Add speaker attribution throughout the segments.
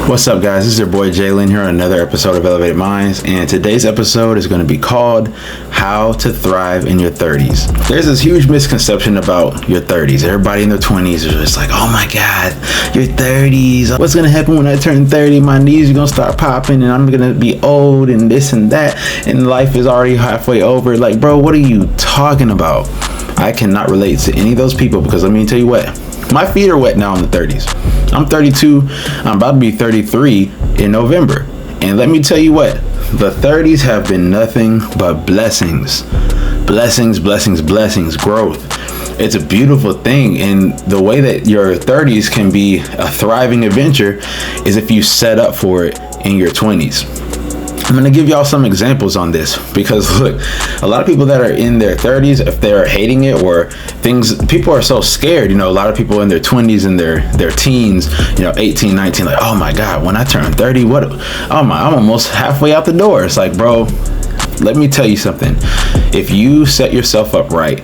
Speaker 1: What's up, guys? This is your boy Jalen here on another episode of Elevated Minds, and today's episode is going to be called How to Thrive in Your 30s. There's this huge misconception about your 30s. Everybody in their 20s is just like, oh my God, your 30s. What's going to happen when I turn 30? My knees are going to start popping and I'm going to be old and this and that, and life is already halfway over. Like, bro, what are you talking about? I cannot relate to any of those people because let me tell you what, my feet are wet now in the 30s. I'm 32. I'm about to be 33 in November. And let me tell you what, the 30s have been nothing but blessings. Blessings, blessings, blessings, growth. It's a beautiful thing. And the way that your 30s can be a thriving adventure is if you set up for it in your 20s. I'm going to give y'all some examples on this because look, a lot of people that are in their 30s, if they're hating it or people are so scared, a lot of people in their 20s and their teens, 18, 19, like, oh my God, when I turn 30, I'm almost halfway out the door. It's like, bro, let me tell you something. If you set yourself up right,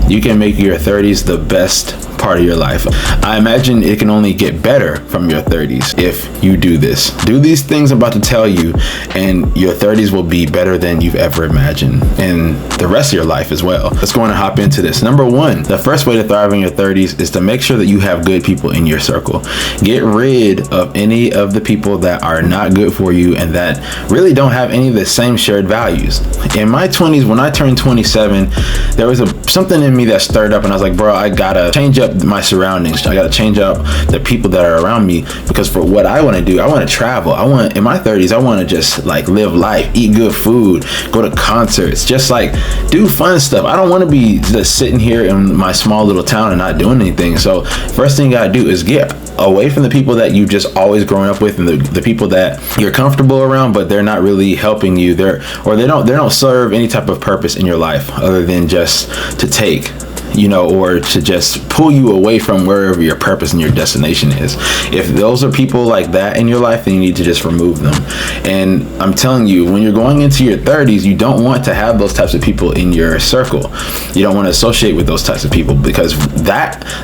Speaker 1: you can make your 30s the best part of your life. I imagine it can only get better from your 30s if you do this. Do these things I'm about to tell you, and your 30s will be better than you've ever imagined, and the rest of your life as well. Let's go on and hop into this. Number one, the first way to thrive in your 30s is to make sure that you have good people in your circle. Get rid of any of the people that are not good for you and that really don't have any of the same shared values. In my 20s, when I turned 27, there was something in me that stirred up, and I was like, bro, I gotta change up my surroundings. I gotta change up the people that are around me, because for what I want to do, I want to travel. In my 30s, I want to just like live life, eat good food, go to concerts, just like do fun stuff. I don't want to be just sitting here in my small little town and not doing anything. So first thing you gotta do is get away from the people that you just always grown up with, and the people that you're comfortable around, but they're not really helping you. They don't serve any type of purpose in your life other than just to take, or to just pull you away from wherever your purpose and your destination is. If those are people like that in your life, then you need to just remove them. And I'm telling you, when you're going into your 30s, you don't want to have those types of people in your circle. You don't want to associate with those types of people, because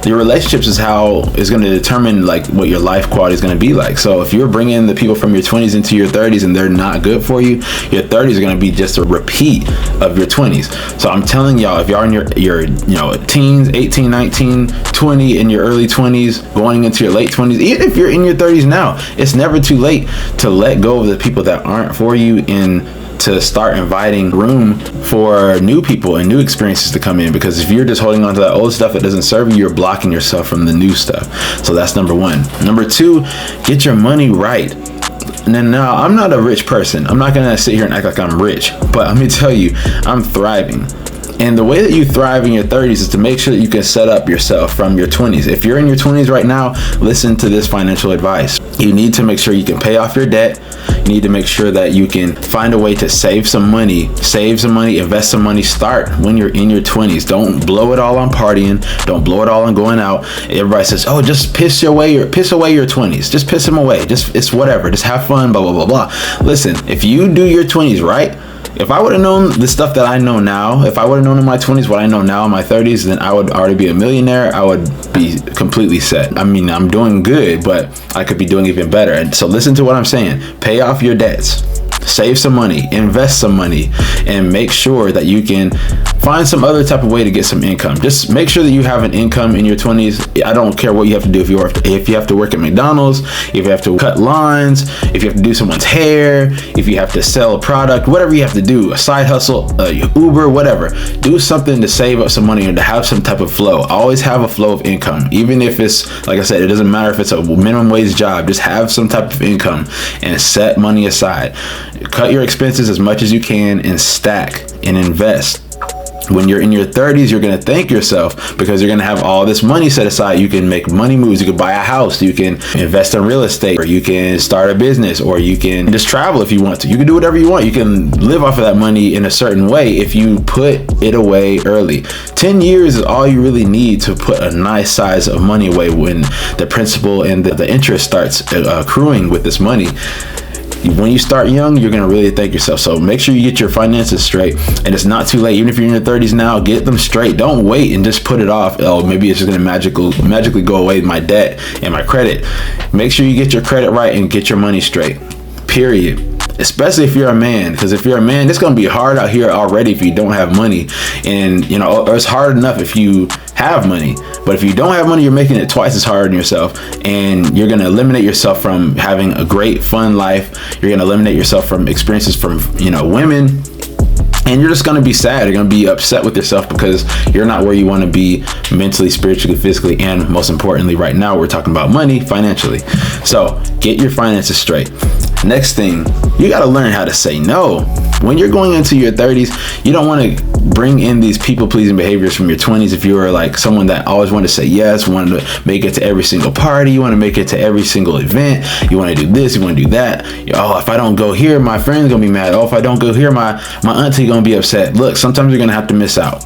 Speaker 1: your relationships is going to determine like what your life quality is going to be like. So if you're bringing the people from your 20s into your 30s and they're not good for you, your 30s are going to be just a repeat of your 20s. So I'm telling y'all, if y'all in your teens, 18, 19, 20, in your early 20s, going into your late 20s, even if you're in your 30s now, it's never too late to let go of the people that aren't for you and to start inviting room for new people and new experiences to come in. Because if you're just holding on to that old stuff that doesn't serve you, you're blocking yourself from the new stuff. So that's number one. Number two, get your money right. Now, I'm not a rich person. I'm not gonna sit here and act like I'm rich, but let me tell you, I'm thriving. And the way that you thrive in your 30s is to make sure that you can set up yourself from your 20s. If you're in your 20s right now, listen to this financial advice. You need to make sure you can pay off your debt. You need to make sure that you can find a way to save some money, invest some money. Start when you're in your 20s. Don't blow it all on partying. Don't blow it all on going out. Everybody says, oh, just piss away your 20s. Just piss them away. It's whatever. Just have fun, blah, blah, blah, blah. Listen, if you do your 20s right, if I would have known the stuff that I know now, if I would have known in my 20s what I know now in my 30s, then I would already be a millionaire. I would be completely set. I mean, I'm doing good, but I could be doing even better. And so listen to what I'm saying. Pay off your debts. Save some money, invest some money, and make sure that you can find some other type of way to get some income. Just make sure that you have an income in your 20s. I don't care what you have to do. If you have to work at McDonald's, if you have to cut lawns, if you have to do someone's hair, if you have to sell a product, whatever you have to do, a side hustle, Uber, whatever. Do something to save up some money and to have some type of flow. Always have a flow of income. Even if it's, like I said, it doesn't matter if it's a minimum wage job. Just have some type of income and set money aside. Cut your expenses as much as you can and stack and invest. When you're in your 30s, you're going to thank yourself because you're going to have all this money set aside. You can make money moves. You can buy a house. You can invest in real estate, or you can start a business, or you can just travel if you want to. You can do whatever you want. You can live off of that money in a certain way if you put it away early. 10 years is all you really need to put a nice size of money away when the principal and the interest starts accruing with this money. When you start young, you're going to really thank yourself. So make sure you get your finances straight, and it's not too late. Even if you're in your 30s now, get them straight. Don't wait and just put it off. Oh, maybe it's just going to magically go away, my debt and my credit. Make sure you get your credit right and get your money straight, period. Especially if you're a man, because if you're a man, it's going to be hard out here already if you don't have money. And or it's hard enough if you have money, but if you don't have money, you're making it twice as hard on yourself, and you're going to eliminate yourself from having a great fun life. You're going to eliminate yourself from experiences from women, and you're just going to be sad. You're going to be upset with yourself because you're not where you want to be mentally, spiritually, physically, and most importantly, right now we're talking about money, financially. So get your finances straight. Next thing, you got to learn how to say no. When you're going into your 30s, you don't want to bring in these people-pleasing behaviors from your 20s. If you were like someone that always wanted to say yes, wanted to make it to every single party, you want to make it to every single event, you want to do this, you want to do that. Oh, if I don't go here, my friend's gonna be mad. Oh, if I don't go here, my auntie gonna be upset. Look, sometimes you're gonna have to miss out.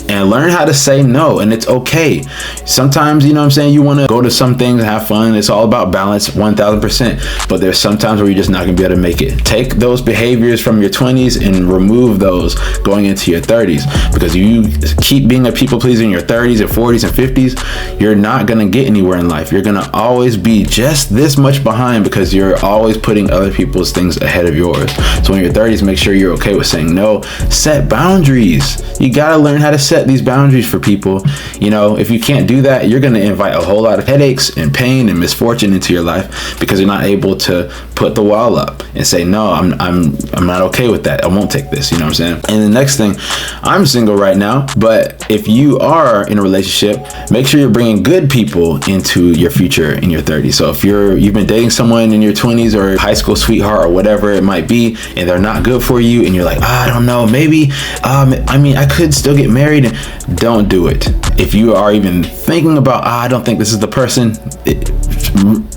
Speaker 1: And learn how to say no, and it's okay. Sometimes, you want to go to some things and have fun. It's all about balance, 1000%. But there's sometimes where you're just not going to be able to make it. Take those behaviors from your 20s and remove those going into your 30s. Because if you keep being a people pleaser in your 30s and 40s and 50s, you're not going to get anywhere in life. You're going to always be just this much behind because you're always putting other people's things ahead of yours. So in your 30s, make sure you're okay with saying no. Set boundaries. You got to learn how to set these boundaries for people. If you can't do that, you're going to invite a whole lot of headaches and pain and misfortune into your life because you're not able to put the wall up and say, no, I'm not okay with that. I won't take this. You know what I'm saying? And the next thing, I'm single right now, but if you are in a relationship, make sure you're bringing good people into your future in your 30s. So if you've been dating someone in your 20s or high school sweetheart or whatever it might be, and they're not good for you, and you're like, I don't know, maybe, I could still get married. Don't do it. If you are even thinking about, I don't think this is the person,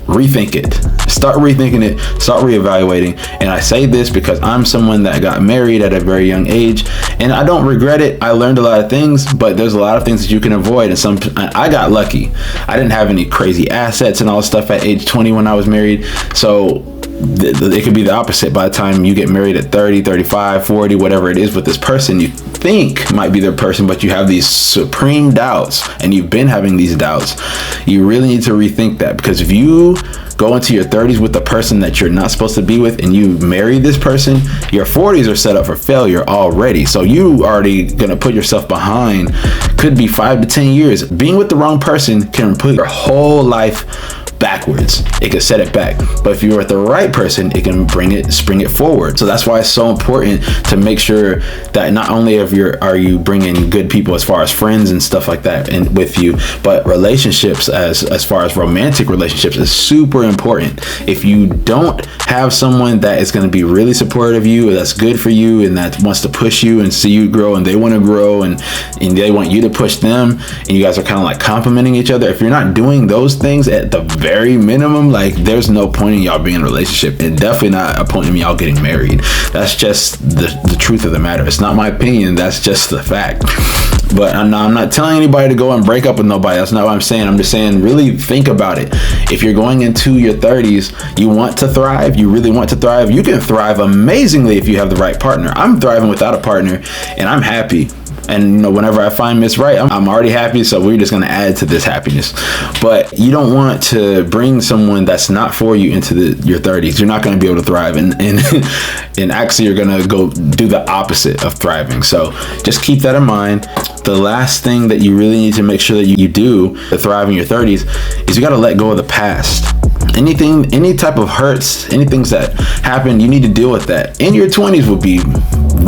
Speaker 1: rethink it. Start rethinking it. Start reevaluating. And I say this because I'm someone that got married at a very young age, and I don't regret it. I learned a lot of things, but there's a lot of things that you can avoid. And I got lucky. I didn't have any crazy assets and all this stuff at age 20 when I was married. So it could be the opposite by the time you get married at 30, 35, 40, whatever it is with this person you think might be their person, but you have these supreme doubts, and you've been having these doubts. You really need to rethink that, because if you go into your 30s with the person that you're not supposed to be with and you marry this person, your 40s are set up for failure already. So you already gonna put yourself behind, could be 5 to 10 years. Being with the wrong person can put your whole life backwards. It can set it back. But if you're with the right person, it can spring it forward. So that's why it's so important to make sure that not only are you bringing good people as far as friends and stuff like that and with you, but relationships as far as romantic relationships is super important. If you don't have someone that is going to be really supportive of you, that's good for you, and that wants to push you and see you grow, and they want to grow, and they want you to push them, and you guys are kind of like complimenting each other, if you're not doing those things at the very minimum, like, there's no point in y'all being in a relationship, and definitely not a point in y'all getting married. That's just the truth of the matter. It's not my opinion, that's just the fact. But I'm not telling anybody to go and break up with nobody. That's not what I'm saying. I'm just saying, really think about it. If you're going into your 30s, you want to thrive, you really want to thrive, you can thrive amazingly if you have the right partner. I'm thriving without a partner, and I'm happy. And whenever I find Miss Right, I'm already happy, so we're just going to add to this happiness. But you don't want to bring someone that's not for you into your 30s. You're not going to be able to thrive, and actually you're going to go do the opposite of thriving. So just keep that in mind. The last thing that you really need to make sure that you do to thrive in your 30s is you got to let go of the past. Any type of hurts, any things that happen, you need to deal with that. In your 20s would be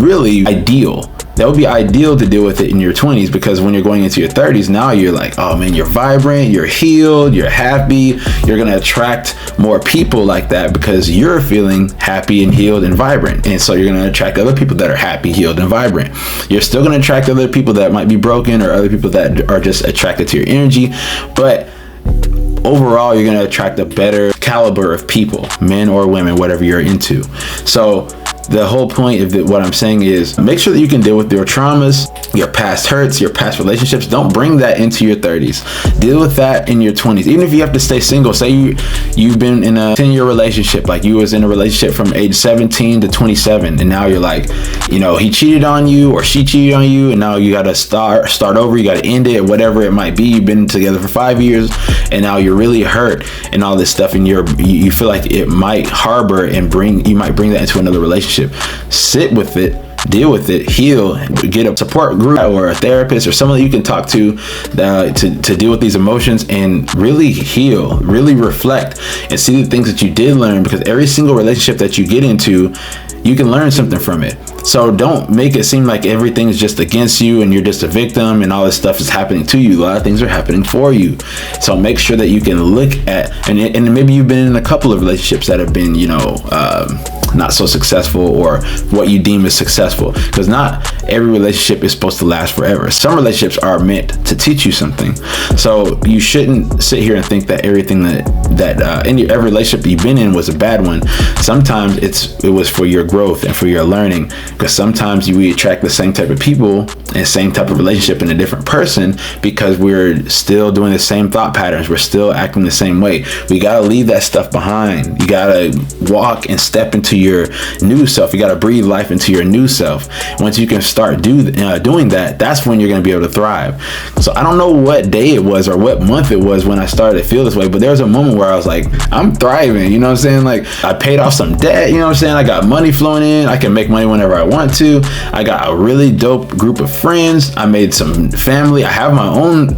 Speaker 1: really ideal. That would be ideal to deal with it in your 20s, because when you're going into your 30s, now you're like, oh man, you're vibrant, you're healed, you're happy. You're going to attract more people like that because you're feeling happy and healed and vibrant. And so you're going to attract other people that are happy, healed, and vibrant. You're still going to attract other people that might be broken, or other people that are just attracted to your energy. But overall, you're going to attract a better caliber of people, men or women, whatever you're into. So The whole point of what I'm saying is make sure that you can deal with your traumas, your past hurts, your past relationships. Don't bring that into your 30s. Deal with that in your 20s. Even if you have to stay single, say you've been in a 10-year relationship, like you was in a relationship from age 17 to 27, and now you're like, he cheated on you or she cheated on you, and now you got to start over, you got to end it, whatever it might be. You've been together for 5 years, and now you're really hurt and all this stuff, and you feel like it might harbor and you might bring that into another relationship. Sit with it, deal with it, heal, get a support group or a therapist or someone that you can talk to deal with these emotions and really heal, really reflect and see the things that you did learn, because every single relationship that you get into, you can learn something from it. So don't make it seem like everything is just against you and you're just a victim and all this stuff is happening to you. A lot of things are happening for you. So make sure that you can look at, and maybe you've been in a couple of relationships that have been, not so successful, or what you deem as successful, because not every relationship is supposed to last forever. Some relationships are meant to teach you something. So you shouldn't sit here and think that everything that every relationship you've been in was a bad one. Sometimes it was for your growth and for your learning, because sometimes we attract the same type of people and same type of relationship in a different person because we're still doing the same thought patterns. We're still acting the same way. We got to leave that stuff behind. You got to walk and step into your new self. You got to breathe life into your new self. Once you can start doing that, that's when you're going to be able to thrive. So I don't know what day it was or what month it was when I started to feel this way, but there was a moment where I was like, I'm thriving. You know what I'm saying? Like, I paid off some debt. You know what I'm saying? I got money flowing in. I can make money whenever I want to. I got a really dope group of friends. I made some family. I have my own,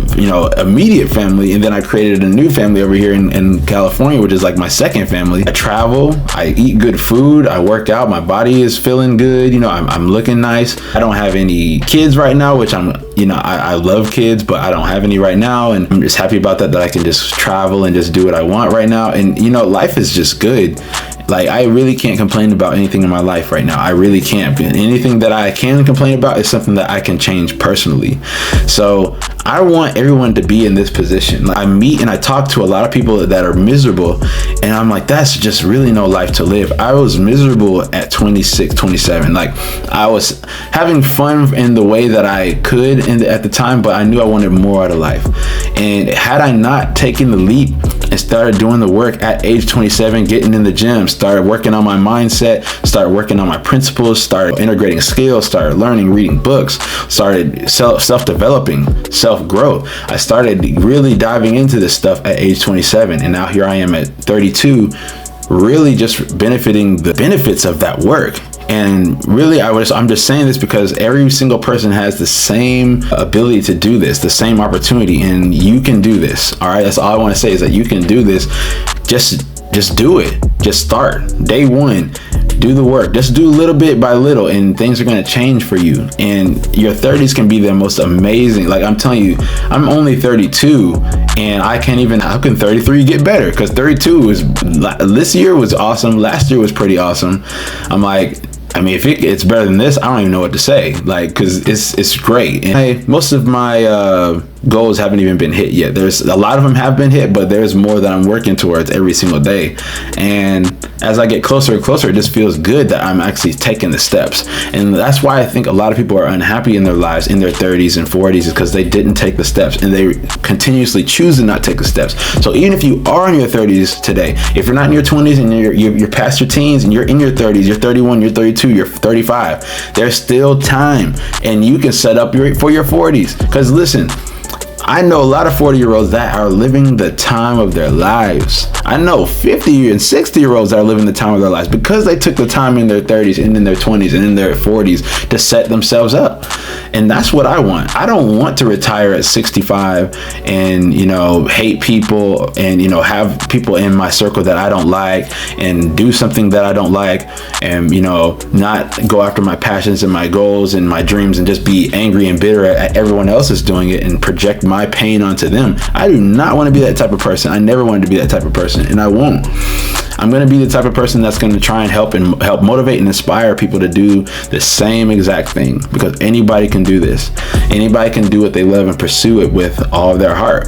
Speaker 1: immediate family. And then I created a new family over here in California, which is like my second family. I travel. I eat good food. I work out. My body is feeling good. I'm looking nice. I don't have any kids right now, which I love kids, but I don't have any right now. And I'm just happy about that I can just travel and just do what I want right now. And, life is just good. Like, I really can't complain about anything in my life right now. I really can't. Anything that I can complain about is something that I can change personally. So I want everyone to be in this position. Like, I meet and I talk to a lot of people that are miserable, and I'm like, that's just really no life to live. I was miserable at 26, 27. Like, I was having fun in the way that I could at the time, but I knew I wanted more out of life. And had I not taken the leap and started doing the work at age 27, getting in the gym, started working on my mindset, started working on my principles, started integrating skills, started learning, reading books, started self-developing, self-growth. I started really diving into this stuff at age 27, and now here I am at 32, really just benefiting the benefits of that work. And really, I'm just saying this because every single person has the same ability to do this, the same opportunity, and you can do this. All right, that's all I want to say is that you can do this. Just do it. Just start. Day one, do the work. Just do little bit by little, and things are going to change for you. And your 30s can be the most amazing. Like, I'm telling you, I'm only 32, and how can 33 get better? Because 32 this year was awesome. Last year was pretty awesome. I'm like, if it gets better than this, I don't even know what to say. Like, because it's great. And most of my goals haven't even been hit yet. There's a lot of them have been hit, but there's more that I'm working towards every single day. And as I get closer and closer, it just feels good that I'm actually taking the steps. And that's why I think a lot of people are unhappy in their lives in their 30s and 40s, is because they didn't take the steps, and they continuously choose to not take the steps. So even if you are in your 30s today, if you're not in your 20s and you're past your teens and you're in your 30s, you're 31, you're 32, you're 35, there's still time, and you can set up for your 40s. Because listen, I know a lot of 40-year-olds that are living the time of their lives. I know 50 and 60-year-olds that are living the time of their lives because they took the time in their 30s and in their 20s and in their 40s to set themselves up. And that's what I want. I don't want to retire at 65 and, hate people and, have people in my circle that I don't like and do something that I don't like and, not go after my passions and my goals and my dreams and just be angry and bitter at everyone else is doing it and project my pain onto them. I do not want to be that type of person. I never wanted to be that type of person, and I won't. I'm going to be the type of person that's going to try and help motivate and inspire people to do the same exact thing, because anybody can do this. Anybody can do what they love and pursue it with all of their heart.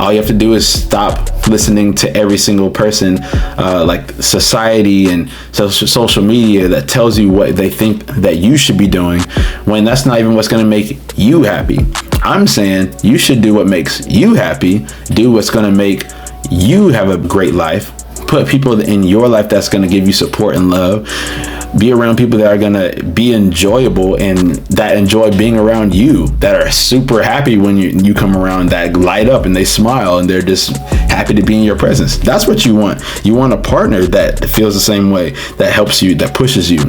Speaker 1: All you have to do is stop listening to every single person, like society and social media, that tells you what they think that you should be doing, when that's not even what's going to make you happy. I'm saying you should do what makes you happy, do what's going to make you have a great life, put people in your life that's going to give you support and love, be around people that are going to be enjoyable and that enjoy being around you, that are super happy when you come around, that light up and they smile and they're just happy to be in your presence. That's what you want. You want a partner that feels the same way, that helps you, that pushes you,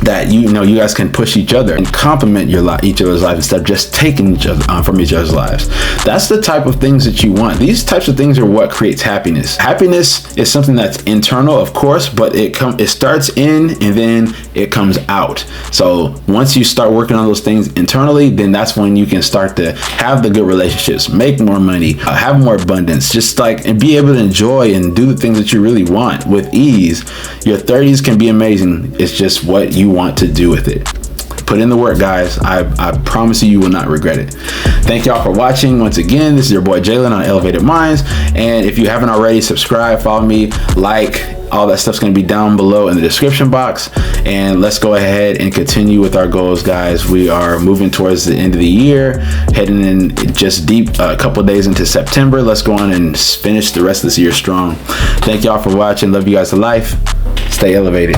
Speaker 1: that you guys can push each other and complement each other's life instead of just taking each other from each other's lives. That's the type of things that you want. These types of things are what creates happiness. Happiness is something that's internal, of course, but it starts in and then it comes out. So once you start working on those things internally, then that's when you can start to have the good relationships, make more money, have more abundance, and be able to enjoy and do the things that you really want with ease. Your 30s can be amazing. It's just what you want to do with it. Put in the work, guys. I promise you will not regret it. Thank y'all for watching. Once again, this is your boy Jalen on Elevated Minds. And if you haven't already, subscribe, follow me, like, all that stuff's going to be down below in the description box. And let's go ahead and continue with our goals, guys. We are moving towards the end of the year, heading in just deep, a couple days into September. Let's go on and finish the rest of this year strong. Thank y'all for watching. Love you guys to life. Stay elevated.